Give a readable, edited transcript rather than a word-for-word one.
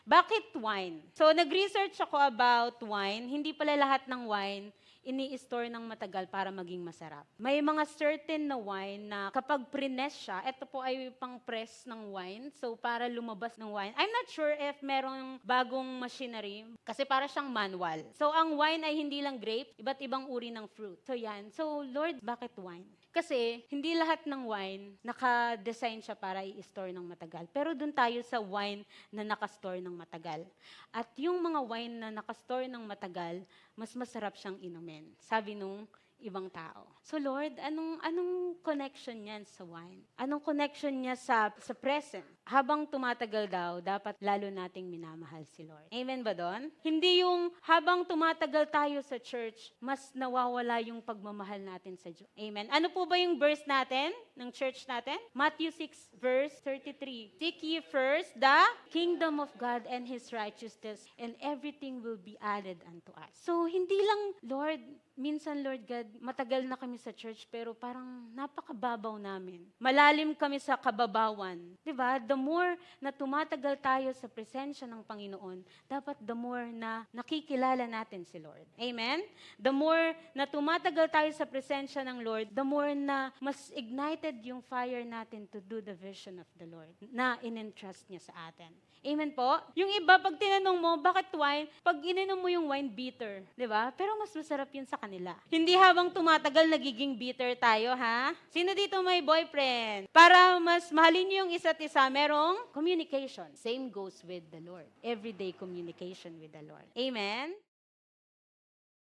Bakit wine? So, nag-research ako about wine. Hindi pala lahat ng wine ini-store ng matagal para maging masarap. May mga certain na wine na kapag press siya, ito po ay pang-press ng wine, so para lumabas ng wine. I'm not sure if merong bagong machinery, kasi para siyang manual. So ang wine ay hindi lang grape, iba't ibang uri ng fruit. So yan. So Lord, bakit wine? Kasi hindi lahat ng wine naka-design siya para i-store ng matagal. Pero doon tayo sa wine na naka-store ng matagal. At yung mga wine na naka-store ng matagal, mas masarap siyang inumin. Sabi nung ibang tao. So Lord, anong connection niyan sa wine? Anong connection niya sa present? Habang tumatagal daw, dapat lalo nating minamahal si Lord. Amen ba doon? Hindi yung habang tumatagal tayo sa church, mas nawawala yung pagmamahal natin sa Diyos. Amen. Ano po ba yung verse natin ng church natin? Matthew 6 verse 33. Seek ye first the kingdom of God and His righteousness, and everything will be added unto us. So hindi lang, Lord, minsan, Lord God, matagal na kami sa church pero parang napakababaw namin. Malalim kami sa kababawan. Diba? The more na tumatagal tayo sa presensya ng Panginoon, dapat the more na nakikilala natin si Lord. Amen? The more na tumatagal tayo sa presensya ng Lord, the more na mas ignited yung fire natin to do the vision of the Lord na in-entrust niya sa atin. Amen po? Yung iba, pag tinanong mo, bakit wine? Pag ininom mo yung wine, bitter. Diba? Pero mas masarap yun sa kanila. Hindi habang tumatagal, nagiging bitter tayo, ha? Sino dito may boyfriend? Para mas mahalin niyo yung isa't isa, merong communication. Same goes with the Lord. Everyday communication with the Lord. Amen?